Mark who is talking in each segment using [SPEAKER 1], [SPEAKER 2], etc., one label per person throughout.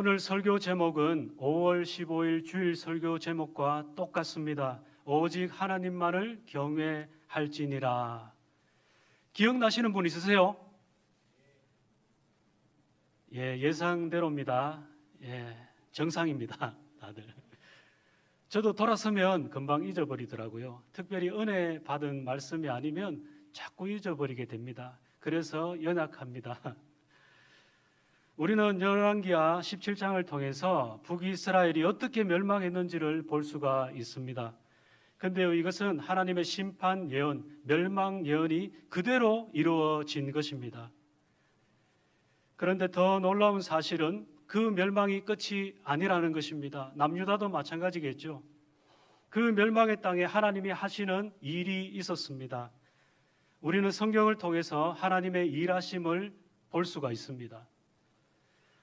[SPEAKER 1] 오늘 설교 제목은 5월 15일 주일 설교 제목과 똑같습니다. 오직 하나님만을 경외할지니라. 기억나시는 분 있으세요? 예상대로입니다. 정상입니다. 다들. 저도 돌아서면 금방 잊어버리더라고요. 특별히 은혜 받은 말씀이 아니면 자꾸 잊어버리게 됩니다. 그래서 연약합니다. 우리는 열왕기하 17장을 통해서 북이스라엘이 어떻게 멸망했는지를 볼 수가 있습니다. 그런데 이것은 하나님의 심판 예언, 멸망 예언이 그대로 이루어진 것입니다. 그런데 더 놀라운 사실은 그 멸망이 끝이 아니라는 것입니다. 남유다도 마찬가지겠죠. 그 멸망의 땅에 하나님이 하시는 일이 있었습니다. 우리는 성경을 통해서 하나님의 일하심을 볼 수가 있습니다.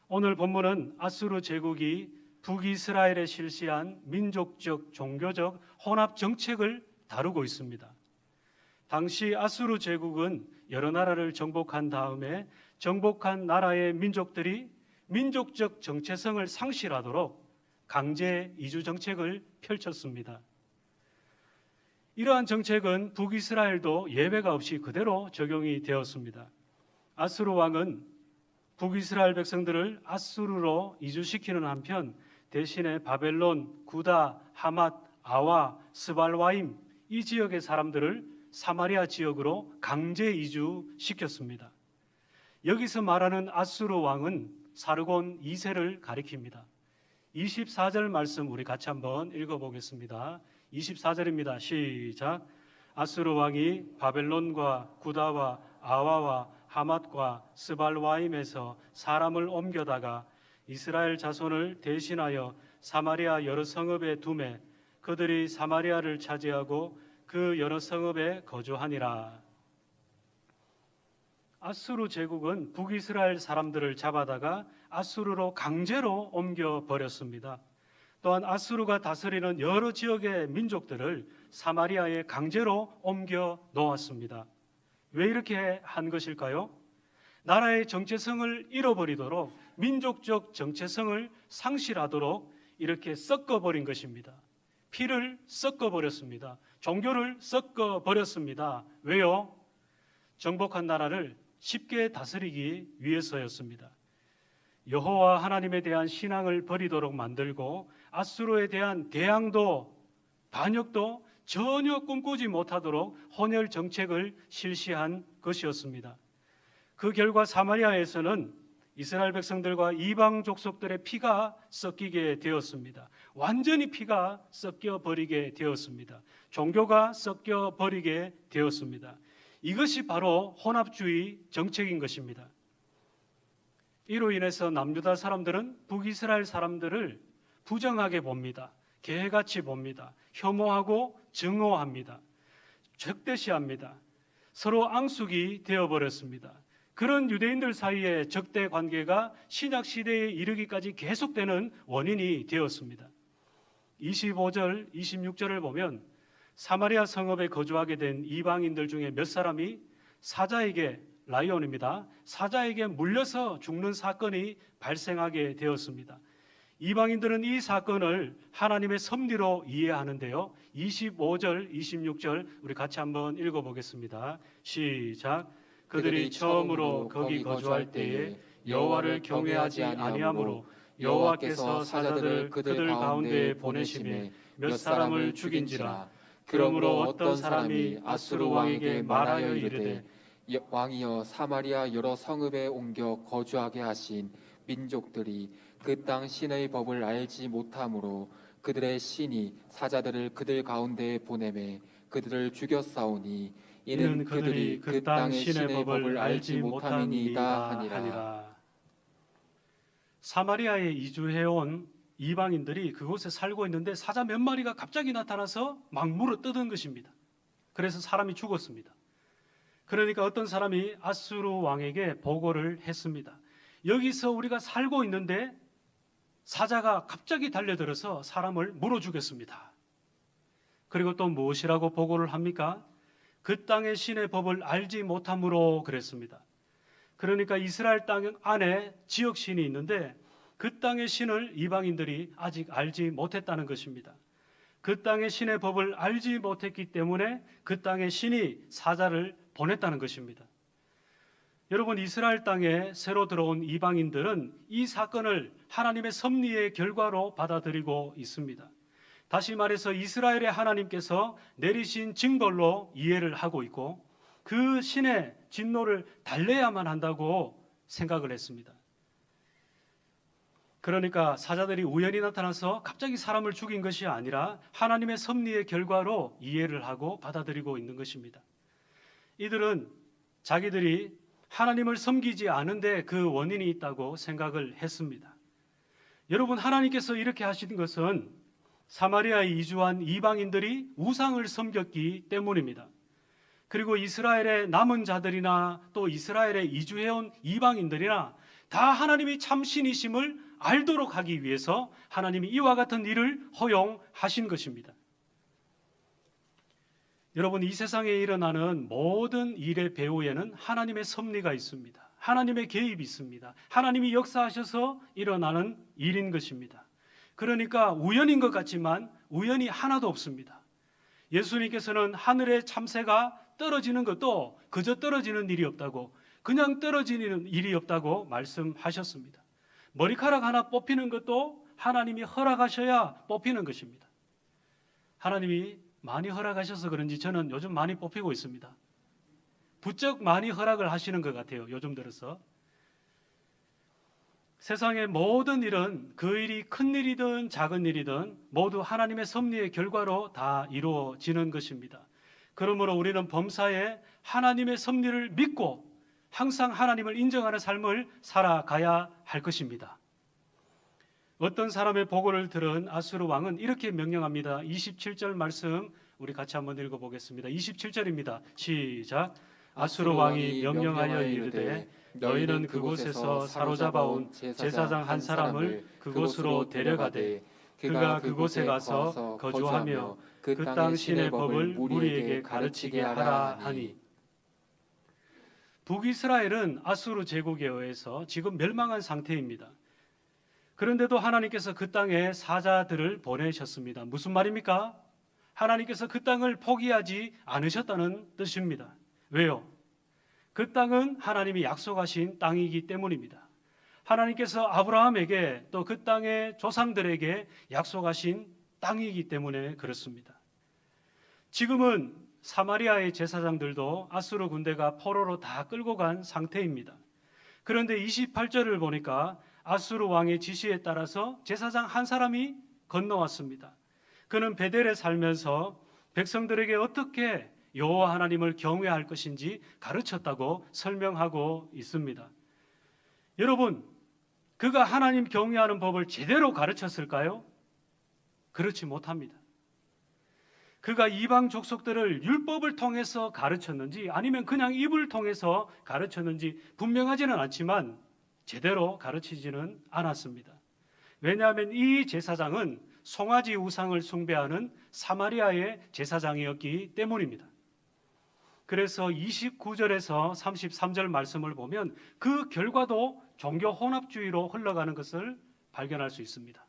[SPEAKER 1] 오늘 본문은 아수르 제국이 북이스라엘에 실시한 민족적, 종교적 혼합 정책을 다루고 있습니다. 당시 아수르 제국은 여러 나라를 정복한 다음에 정복한 나라의 민족들이 민족적 정체성을 상실하도록 강제 이주 정책을 펼쳤습니다. 이러한 정책은 북이스라엘도 예외가 없이 그대로 적용이 되었습니다. 아수르 왕은 북이스라엘 백성들을 아수르로 이주시키는 한편 대신에 바벨론, 구다, 하맛, 아와, 스발와임 이 지역의 사람들을 사마리아 지역으로 강제 이주시켰습니다. 여기서 말하는 아수르 왕은 사르곤 2세를 가리킵니다. 24절 말씀 우리 같이 한번 읽어보겠습니다. 24절입니다. 시작. 아수르 왕이 바벨론과 구다와 아와와 하맛과 스발와임에서 사람을 옮겨다가 이스라엘 자손을 대신하여 사마리아 여러 성읍에 두매 그들이 사마리아를 차지하고 그 여러 성읍에 거주하니라. 아수르 제국은 북이스라엘 사람들을 잡아다가 아수르로 강제로 옮겨버렸습니다. 또한 아수르가 다스리는 여러 지역의 민족들을 사마리아에 강제로 옮겨 놓았습니다. 왜 이렇게 한 것일까요? 나라의 정체성을 잃어버리도록, 민족적 정체성을 상실하도록 이렇게 섞어버린 것입니다. 피를 섞어버렸습니다. 종교를 섞어버렸습니다. 왜요? 정복한 나라를 쉽게 다스리기 위해서였습니다. 여호와 하나님에 대한 신앙을 버리도록 만들고 아수르에 대한 대항도, 반역도 전혀 꿈꾸지 못하도록 혼혈 정책을 실시한 것이었습니다. 그 결과 사마리아에서는 이스라엘 백성들과 이방 족속들의 피가 섞이게 되었습니다. 완전히 피가 섞여 버리게 되었습니다. 종교가 섞여 버리게 되었습니다. 이것이 바로 혼합주의 정책인 것입니다. 이로 인해서 남유다 사람들은 북이스라엘 사람들을 부정하게 봅니다. 개같이 봅니다. 혐오하고 증오합니다. 적대시합니다. 서로 앙숙이 되어버렸습니다. 그런 유대인들 사이의 적대 관계가 신약 시대에 이르기까지 계속되는 원인이 되었습니다. 25절, 26절을 보면 사마리아 성읍에 거주하게 된 이방인들 중에 몇 사람이 사자에게, 라이온입니다, 사자에게 물려서 죽는 사건이 발생하게 되었습니다. 이방인들은 이 사건을 하나님의 섭리로 이해하는데요. 25절, 26절 우리 같이 한번 읽어보겠습니다. 시작. 그들이 처음으로 거기 거주할 때에 여호와를 경외하지 아니하므로 여호와께서 사자들을 그들 가운데에 보내심에 몇 사람을 죽인지라. 그러므로 어떤 사람이 아수르 왕에게 말하여 이르되
[SPEAKER 2] 왕이여 사마리아 여러 성읍에 옮겨 거주하게 하신 민족들이 그 땅 신의 법을 알지 못하므로 그들의 신이 사자들을 그들 가운데에 보내매 그들을 죽였사오니 이는 그들이 그 땅의 신의 법을 알지 못함이니이다 하니라.
[SPEAKER 1] 사마리아에 이주해온 이방인들이 그곳에 살고 있는데 사자 몇 마리가 갑자기 나타나서 막 물어뜯은 것입니다. 그래서 사람이 죽었습니다. 그러니까 어떤 사람이 아수르 왕에게 보고를 했습니다. 여기서 우리가 살고 있는데 사자가 갑자기 달려들어서 사람을 물어 죽였습니다. 그리고 또 무엇이라고 보고를 합니까? 그 땅의 신의 법을 알지 못함으로 그랬습니다. 그러니까 이스라엘 땅 안에 지역신이 있는데 그 땅의 신을 이방인들이 아직 알지 못했다는 것입니다. 그 땅의 신의 법을 알지 못했기 때문에 그 땅의 신이 사자를 보냈다는 것입니다. 여러분, 이스라엘 땅에 새로 들어온 이방인들은 이 사건을 하나님의 섭리의 결과로 받아들이고 있습니다. 다시 말해서 이스라엘의 하나님께서 내리신 징벌로 이해를 하고 있고 그 신의 진노를 달래야만 한다고 생각을 했습니다. 그러니까 사자들이 우연히 나타나서 갑자기 사람을 죽인 것이 아니라 하나님의 섭리의 결과로 이해를 하고 받아들이고 있는 것입니다. 이들은 자기들이 하나님을 섬기지 않은데 그 원인이 있다고 생각을 했습니다. 여러분, 하나님께서 이렇게 하신 것은 사마리아에 이주한 이방인들이 우상을 섬겼기 때문입니다. 그리고 이스라엘의 남은 자들이나 또 이스라엘에 이주해온 이방인들이나 다 하나님이 참 신이심을 알도록 하기 위해서 하나님이 이와 같은 일을 허용하신 것입니다. 여러분, 이 세상에 일어나는 모든 일의 배후에는 하나님의 섭리가 있습니다. 하나님의 개입이 있습니다. 하나님이 역사하셔서 일어나는 일인 것입니다. 그러니까 우연인 것 같지만 우연이 하나도 없습니다. 예수님께서는 하늘의 참새가 떨어지는 것도 그저 떨어지는 일이 없다고, 그냥 떨어지는 일이 없다고 말씀하셨습니다. 머리카락 하나 뽑히는 것도 하나님이 허락하셔야 뽑히는 것입니다. 하나님이 많이 허락하셔서 그런지 저는 요즘 많이 뽑히고 있습니다. 부쩍 많이 허락을 하시는 것 같아요, 요즘 들어서. 세상의 모든 일은 그 일이 큰 일이든 작은 일이든 모두 하나님의 섭리의 결과로 다 이루어지는 것입니다. 그러므로 우리는 범사에 하나님의 섭리를 믿고 항상 하나님을 인정하는 삶을 살아가야 할 것입니다. 어떤 사람의 보고를 들은 아수르 왕은 이렇게 명령합니다. 27절 말씀 우리 같이 한번 읽어보겠습니다. 27절입니다. 시작. 아수르 왕이 명령하여 이르되 너희는 그곳에서 사로잡아온 제사장 한 사람을 그곳으로 데려가되 그가 그곳에 가서 거주하며 그 땅 신의 법을 무리에게 가르치게 하라 하니. 북이스라엘은 아수르 제국에 의해서 지금 멸망한 상태입니다. 그런데도 하나님께서 그 땅에 사자들을 보내셨습니다. 무슨 말입니까? 하나님께서 그 땅을 포기하지 않으셨다는 뜻입니다. 왜요? 그 땅은 하나님이 약속하신 땅이기 때문입니다. 하나님께서 아브라함에게 또 그 땅의 조상들에게 약속하신 땅이기 때문에 그렇습니다. 지금은 사마리아의 제사장들도 아수르 군대가 포로로 다 끌고 간 상태입니다. 그런데 28절을 보니까 아수르 왕의 지시에 따라서 제사장 한 사람이 건너왔습니다. 그는 베델에 살면서 백성들에게 어떻게 여호와 하나님을 경외할 것인지 가르쳤다고 설명하고 있습니다. 여러분, 그가 하나님 경외하는 법을 제대로 가르쳤을까요? 그렇지 못합니다. 그가 이방 족속들을 율법을 통해서 가르쳤는지 아니면 그냥 입을 통해서 가르쳤는지 분명하지는 않지만 제대로 가르치지는 않았습니다. 왜냐하면 이 제사장은 송아지 우상을 숭배하는 사마리아의 제사장이었기 때문입니다. 그래서 29절에서 33절 말씀을 보면 그 결과도 종교 혼합주의로 흘러가는 것을 발견할 수 있습니다.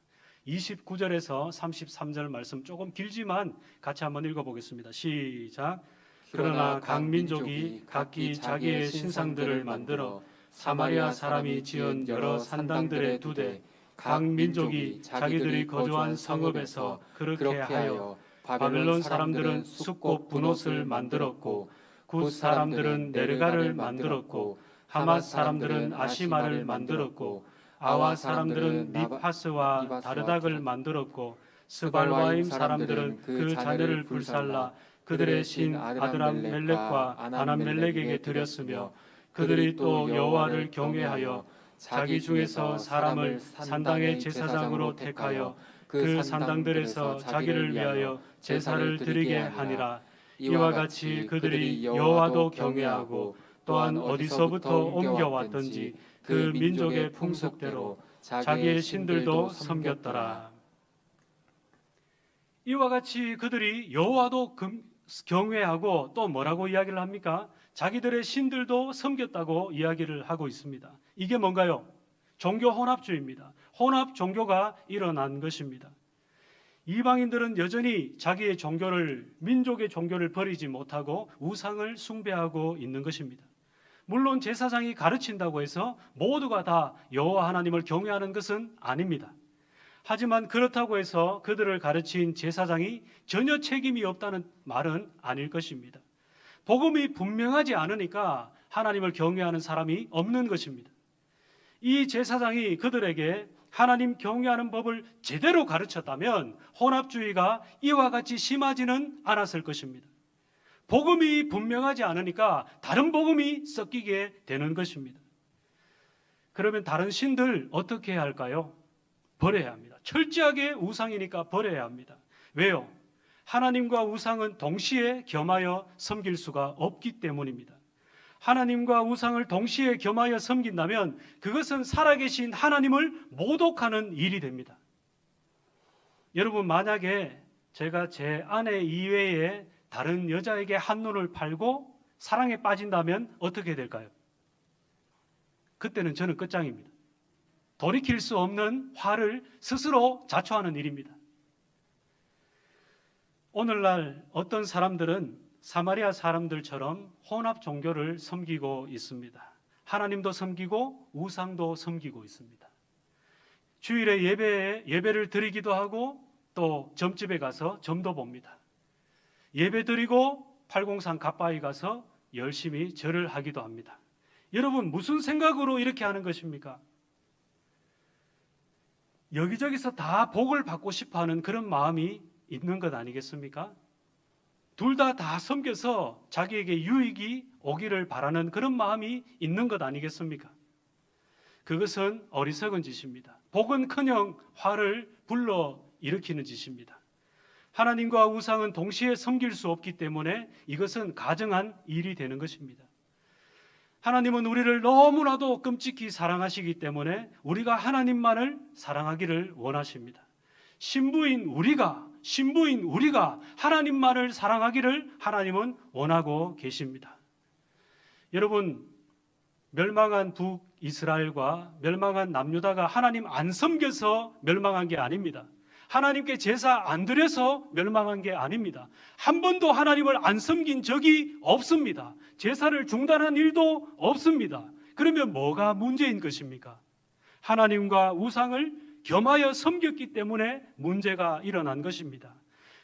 [SPEAKER 1] 29절에서 33절 말씀 조금 길지만 같이 한번 읽어보겠습니다. 시작. 그러나 각 민족이 각기 자기의 신상들을 만들어 사마리아 사람이 지은 여러 산당들에 두되 각 민족이 자기들이 거주한 성읍에서 그렇게 하여 바벨론 사람들은 숫꽃 분옷을 만들었고 굿 사람들은 네르가를 만들었고 하맛 사람들은 아시마를 만들었고 아와 사람들은 닙하스와 다르닥을 만들었고 스발와임 사람들은 그 자녀를 불살라 그들의 신 아드람멜렉과 아남멜렉에게 드렸으며 그들이 또 여호와를 경외하여 자기 중에서 사람을 산당의 제사장으로 택하여 그 산당들에서 자기를 위하여 제사를 드리게 하니라. 이와 같이 그들이 여호와도 경외하고 또한 어디서부터 옮겨왔던지 그 민족의 풍속대로 자기의 신들도 섬겼더라. 이와 같이 그들이 여호와도 경외하고 또 뭐라고 이야기를 합니까? 자기들의 신들도 섬겼다고 이야기를 하고 있습니다. 이게 뭔가요? 종교 혼합주의입니다. 혼합 종교가 일어난 것입니다. 이방인들은 여전히 자기의 종교를, 민족의 종교를 버리지 못하고 우상을 숭배하고 있는 것입니다. 물론 제사장이 가르친다고 해서 모두가 다 여호와 하나님을 경외하는 것은 아닙니다. 하지만 그렇다고 해서 그들을 가르친 제사장이 전혀 책임이 없다는 말은 아닐 것입니다. 복음이 분명하지 않으니까 하나님을 경외하는 사람이 없는 것입니다. 이 제사장이 그들에게 하나님 경외하는 법을 제대로 가르쳤다면 혼합주의가 이와 같이 심하지는 않았을 것입니다. 복음이 분명하지 않으니까 다른 복음이 섞이게 되는 것입니다. 그러면 다른 신들 어떻게 해야 할까요? 버려야 합니다. 철저하게 우상이니까 버려야 합니다. 왜요? 하나님과 우상은 동시에 겸하여 섬길 수가 없기 때문입니다. 하나님과 우상을 동시에 겸하여 섬긴다면 그것은 살아계신 하나님을 모독하는 일이 됩니다. 여러분, 만약에 제가 제 아내 이외에 다른 여자에게 한눈을 팔고 사랑에 빠진다면 어떻게 될까요? 그때는 저는 끝장입니다. 돌이킬 수 없는 화를 스스로 자초하는 일입니다. 오늘날 어떤 사람들은 사마리아 사람들처럼 혼합 종교를 섬기고 있습니다. 하나님도 섬기고 우상도 섬기고 있습니다. 주일에 예배를 드리기도 하고 또 점집에 가서 점도 봅니다. 예배 드리고 803 갓바위 가서 열심히 절을 하기도 합니다. 여러분, 무슨 생각으로 이렇게 하는 것입니까? 여기저기서 다 복을 받고 싶어 하는 그런 마음이 있는 것 아니겠습니까? 둘 다 섬겨서 자기에게 유익이 오기를 바라는 그런 마음이 있는 것 아니겠습니까? 그것은 어리석은 짓입니다. 복은커녕 화를 불러 일으키는 짓입니다. 하나님과 우상은 동시에 섬길 수 없기 때문에 이것은 가정한 일이 되는 것입니다. 하나님은 우리를 너무나도 끔찍히 사랑하시기 때문에 우리가 하나님만을 사랑하기를 원하십니다. 신부인 우리가 하나님만을 사랑하기를 하나님은 원하고 계십니다. 여러분, 멸망한 북이스라엘과 멸망한 남유다가 하나님 안 섬겨서 멸망한 게 아닙니다. 하나님께 제사 안 드려서 멸망한 게 아닙니다. 한 번도 하나님을 안 섬긴 적이 없습니다. 제사를 중단한 일도 없습니다. 그러면 뭐가 문제인 것입니까? 하나님과 우상을 겸하여 섬겼기 때문에 문제가 일어난 것입니다.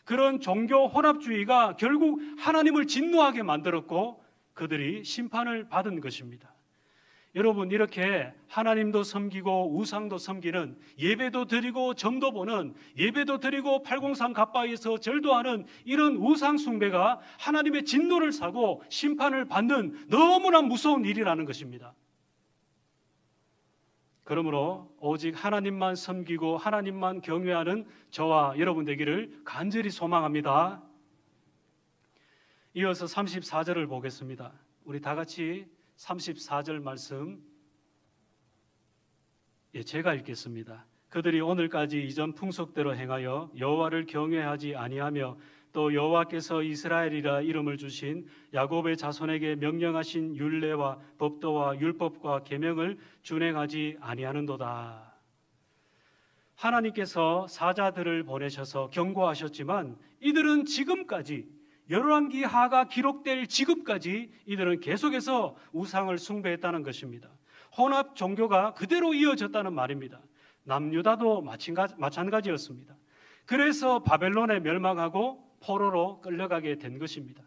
[SPEAKER 1] 그런 종교 혼합주의가 결국 하나님을 진노하게 만들었고 그들이 심판을 받은 것입니다. 여러분, 이렇게 하나님도 섬기고 우상도 섬기는, 예배도 드리고 점도 보는, 예배도 드리고 803 갓바위에서 절도 하는 이런 우상 숭배가 하나님의 진노를 사고 심판을 받는 너무나 무서운 일이라는 것입니다. 그러므로 오직 하나님만 섬기고 하나님만 경외하는 저와 여러분 되기를 간절히 소망합니다. 이어서 34절을 보겠습니다. 우리 다 같이 34절 말씀 제가 읽겠습니다. 그들이 오늘까지 이전 풍속대로 행하여 여호와를 경외하지 아니하며 또 여호와께서 이스라엘이라 이름을 주신 야곱의 자손에게 명령하신 율례와 법도와 율법과 계명을 준행하지 아니하는도다. 하나님께서 사자들을 보내셔서 경고하셨지만 이들은 지금까지, 열왕기하가 기록될 지금까지 이들은 계속해서 우상을 숭배했다는 것입니다. 혼합 종교가 그대로 이어졌다는 말입니다. 남유다도 마찬가지였습니다. 그래서 바벨론에 멸망하고 포로로 끌려가게 된 것입니다.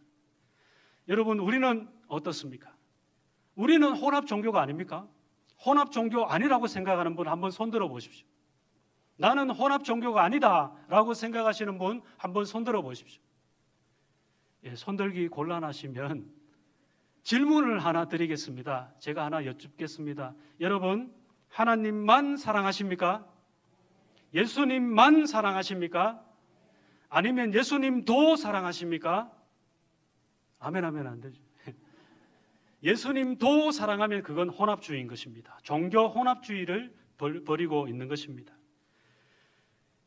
[SPEAKER 1] 여러분, 우리는 어떻습니까? 우리는 혼합 종교가 아닙니까? 혼합 종교 아니라고 생각하는 분 한번 손들어 보십시오. 나는 혼합 종교가 아니다라고 생각하시는 분 한번 손들어 보십시오. 손들기 곤란하시면 질문을 하나 드리겠습니다. 제가 하나 여쭙겠습니다. 여러분, 하나님만 사랑하십니까? 예수님만 사랑하십니까? 아니면 예수님도 사랑하십니까? 아멘 하면 안 되죠. 예수님도 사랑하면 그건 혼합주의인 것입니다. 종교 혼합주의를 버리고 있는 것입니다.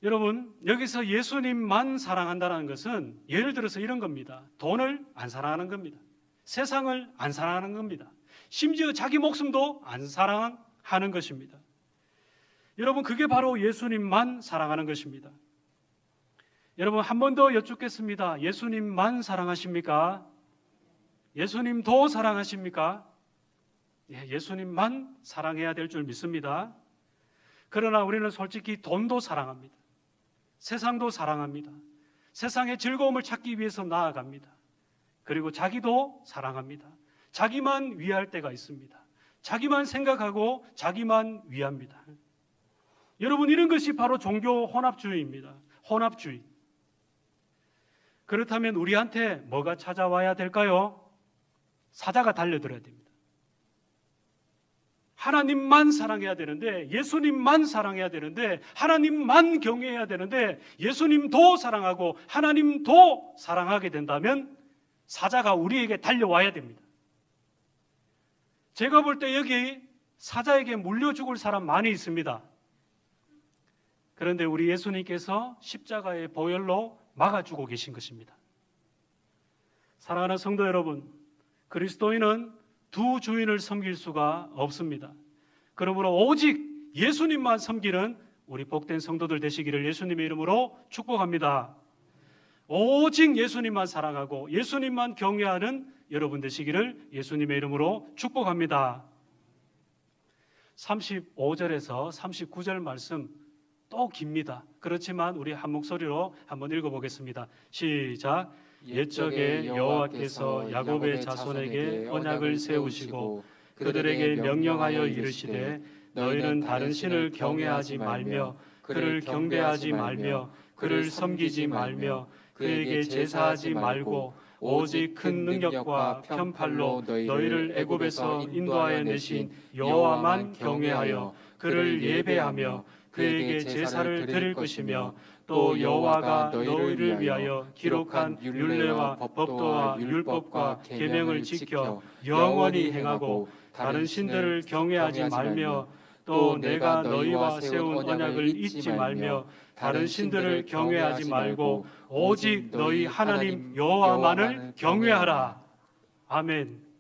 [SPEAKER 1] 여러분, 여기서 예수님만 사랑한다는 것은 예를 들어서 이런 겁니다. 돈을 안 사랑하는 겁니다. 세상을 안 사랑하는 겁니다. 심지어 자기 목숨도 안 사랑하는 것입니다. 여러분, 그게 바로 예수님만 사랑하는 것입니다. 여러분, 한 번 더 여쭙겠습니다. 예수님만 사랑하십니까? 예수님도 사랑하십니까? 예, 예수님만 사랑해야 될 줄 믿습니다. 그러나 우리는 솔직히 돈도 사랑합니다. 세상도 사랑합니다. 세상의 즐거움을 찾기 위해서 나아갑니다. 그리고 자기도 사랑합니다. 자기만 위할 때가 있습니다. 자기만 생각하고 자기만 위합니다. 여러분, 이런 것이 바로 종교 혼합주의입니다. 혼합주의. 그렇다면 우리한테 뭐가 찾아와야 될까요? 사자가 달려들어야 됩니다. 하나님만 사랑해야 되는데, 예수님만 사랑해야 되는데, 하나님만 경외해야 되는데, 예수님도 사랑하고 하나님도 사랑하게 된다면 사자가 우리에게 달려와야 됩니다. 제가 볼 때 여기 사자에게 물려 죽을 사람 많이 있습니다. 그런데 우리 예수님께서 십자가의 보혈로 막아주고 계신 것입니다. 사랑하는 성도 여러분, 그리스도인은 두 주인을 섬길 수가 없습니다. 그러므로 오직 예수님만 섬기는 우리 복된 성도들 되시기를 예수님의 이름으로 축복합니다. 오직 예수님만 사랑하고 예수님만 경외하는 여러분 되시기를 예수님의 이름으로 축복합니다. 35절에서 39절 말씀 또 깁니다. 그렇지만 우리 한 목소리로 한번 읽어보겠습니다. 시작. 옛적에 여호와께서 야곱의 자손에게 언약을 세우시고 그들에게 명령하여 이르시되 너희는 다른 신을 경외하지 말며 그를 경배하지 말며 그를 섬기지 말며 그에게 제사하지 말고 오직 큰 능력과 편팔로 너희를 애굽에서 인도하여 내신 여호와만 경외하여 그를 예배하며 그에게 제사를 드릴 것이며 또 여호와가 너희를 위하여 기록한 율례와 법도와 율법과 계명을 지켜 영원히 행하고 다른 신들을 경외하지 말며 또 내가 너희와 세운 언약을 잊지 말며 다른 신들을 경외하지 말고 오직 너희 하나님 여호와만을 경외하라. 아멘.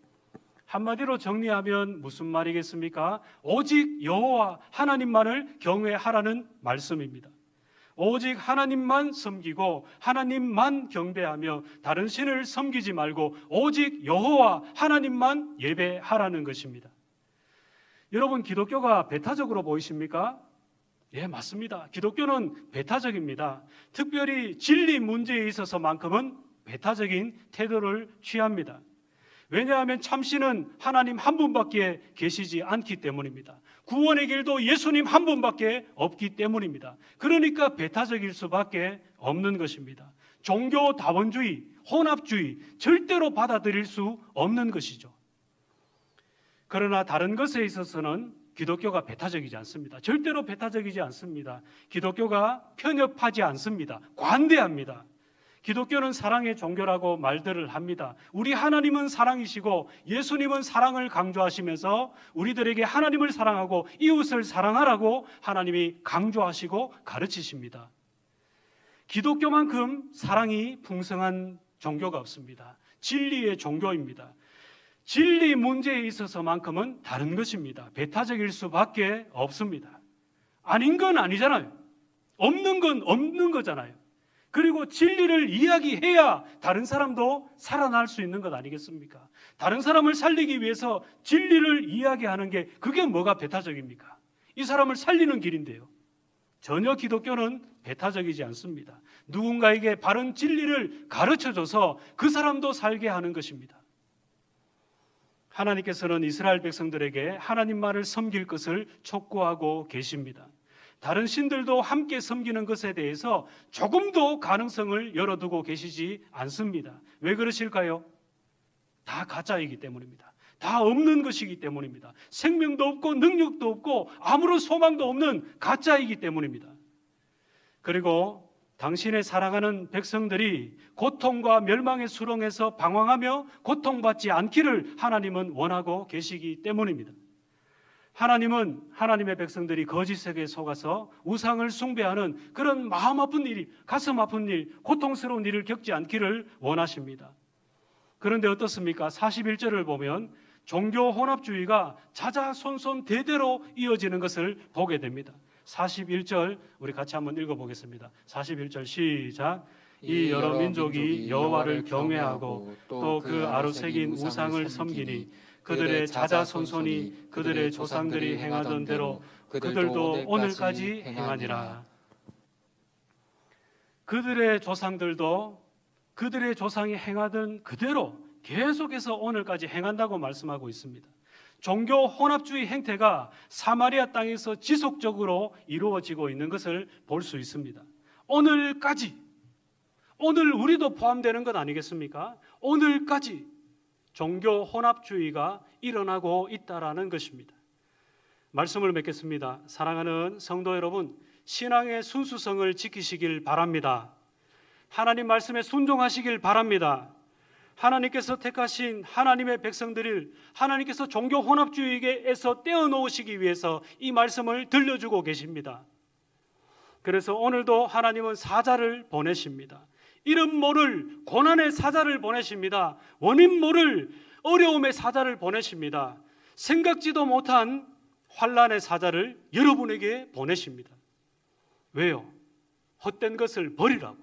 [SPEAKER 1] 한마디로 정리하면 무슨 말이겠습니까? 오직 여호와 하나님만을 경외하라는 말씀입니다. 오직 하나님만 섬기고 하나님만 경배하며 다른 신을 섬기지 말고 오직 여호와 하나님만 예배하라는 것입니다. 여러분, 기독교가 배타적으로 보이십니까? 예, 맞습니다. 기독교는 배타적입니다. 특별히 진리 문제에 있어서만큼은 배타적인 태도를 취합니다. 왜냐하면 참신은 하나님 한 분밖에 계시지 않기 때문입니다. 구원의 길도 예수님 한 분밖에 없기 때문입니다. 그러니까 배타적일 수밖에 없는 것입니다. 종교 다원주의, 혼합주의 절대로 받아들일 수 없는 것이죠. 그러나 다른 것에 있어서는 기독교가 배타적이지 않습니다. 절대로 배타적이지 않습니다. 기독교가 편협하지 않습니다. 관대합니다. 기독교는 사랑의 종교라고 말들을 합니다. 우리 하나님은 사랑이시고 예수님은 사랑을 강조하시면서 우리들에게 하나님을 사랑하고 이웃을 사랑하라고 하나님이 강조하시고 가르치십니다. 기독교만큼 사랑이 풍성한 종교가 없습니다. 진리의 종교입니다. 진리 문제에 있어서만큼은 다른 것입니다. 배타적일 수밖에 없습니다. 아닌 건 아니잖아요. 없는 건 없는 거잖아요. 그리고 진리를 이야기해야 다른 사람도 살아날 수 있는 것 아니겠습니까? 다른 사람을 살리기 위해서 진리를 이야기하는 게 그게 뭐가 배타적입니까? 이 사람을 살리는 길인데요. 전혀 기독교는 배타적이지 않습니다. 누군가에게 바른 진리를 가르쳐줘서 그 사람도 살게 하는 것입니다. 하나님께서는 이스라엘 백성들에게 하나님만을 섬길 것을 촉구하고 계십니다. 다른 신들도 함께 섬기는 것에 대해서 조금도 가능성을 열어두고 계시지 않습니다. 왜 그러실까요? 다 가짜이기 때문입니다. 다 없는 것이기 때문입니다. 생명도 없고 능력도 없고 아무런 소망도 없는 가짜이기 때문입니다. 그리고 당신의 사랑하는 백성들이 고통과 멸망의 수렁에서 방황하며 고통받지 않기를 하나님은 원하고 계시기 때문입니다. 하나님은 하나님의 백성들이 거짓에게 속아서 우상을 숭배하는 그런 마음 아픈 일, 가슴 아픈 일, 고통스러운 일을 겪지 않기를 원하십니다. 그런데 어떻습니까? 41절을 보면 종교 혼합주의가 자자손손 대대로 이어지는 것을 보게 됩니다. 41절 우리 같이 한번 읽어보겠습니다. 41절 시작. 이 여러 민족이 여호와를 경외하고 또 그 아로 새긴 우상을 섬기니 그들의 자자손손이 그들의 조상들이 행하던 대로 그들도 오늘까지 행하니라. 그들의 조상들도 그들의 조상이 행하던 그대로 계속해서 오늘까지 행한다고 말씀하고 있습니다. 종교 혼합주의 행태가 사마리아 땅에서 지속적으로 이루어지고 있는 것을 볼 수 있습니다. 오늘까지, 오늘 우리도 포함되는 것 아니겠습니까? 오늘까지 종교 혼합주의가 일어나고 있다라는 것입니다. 말씀을 맺겠습니다. 사랑하는 성도 여러분, 신앙의 순수성을 지키시길 바랍니다. 하나님 말씀에 순종하시길 바랍니다. 하나님께서 택하신 하나님의 백성들을 하나님께서 종교 혼합주의에서 떼어놓으시기 위해서 이 말씀을 들려주고 계십니다. 그래서 오늘도 하나님은 사자를 보내십니다. 이름 모를 고난의 사자를 보내십니다. 원인 모를 어려움의 사자를 보내십니다. 생각지도 못한 환난의 사자를 여러분에게 보내십니다. 왜요? 헛된 것을 버리라고.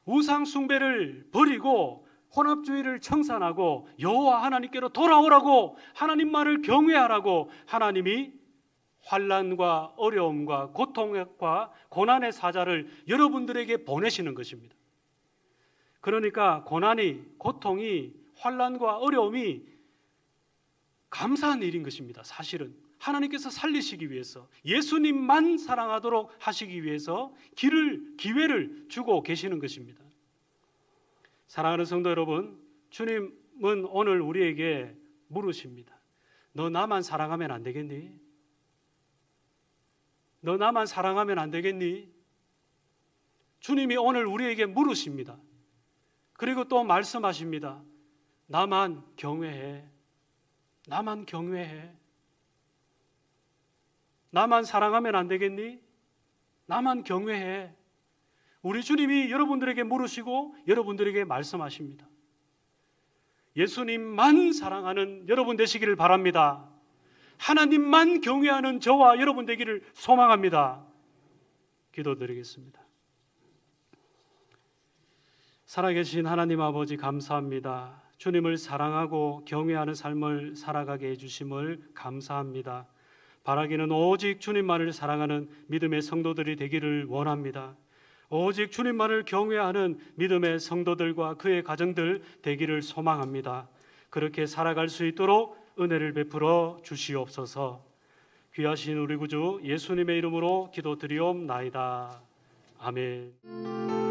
[SPEAKER 1] 우상 숭배를 버리고 혼합주의를 청산하고 여호와 하나님께로 돌아오라고, 하나님만을 경외하라고 하나님이 환난과 어려움과 고통과 고난의 사자를 여러분들에게 보내시는 것입니다. 그러니까 고난이, 고통이, 환난과 어려움이 감사한 일인 것입니다. 사실은 하나님께서 살리시기 위해서, 예수님만 사랑하도록 하시기 위해서 기회를 주고 계시는 것입니다. 사랑하는 성도 여러분, 주님은 오늘 우리에게 물으십니다. 너 나만 사랑하면 안 되겠니? 너 나만 사랑하면 안 되겠니? 주님이 오늘 우리에게 물으십니다. 그리고 또 말씀하십니다. 나만 경외해. 나만 경외해. 나만 사랑하면 안 되겠니? 나만 경외해. 우리 주님이 여러분들에게 물으시고 여러분들에게 말씀하십니다. 예수님만 사랑하는 여러분 되시기를 바랍니다. 하나님만 경외하는 저와 여러분 되기를 소망합니다. 기도드리겠습니다. 살아계신 하나님 아버지 감사합니다. 주님을 사랑하고 경외하는 삶을 살아가게 해주심을 감사합니다. 바라기는 오직 주님만을 사랑하는 믿음의 성도들이 되기를 원합니다. 오직 주님만을 경외하는 믿음의 성도들과 그의 가정들 되기를 소망합니다. 그렇게 살아갈 수 있도록 은혜를 베풀어 주시옵소서. 귀하신 우리 구주 예수님의 이름으로 기도드리옵나이다. 아멘.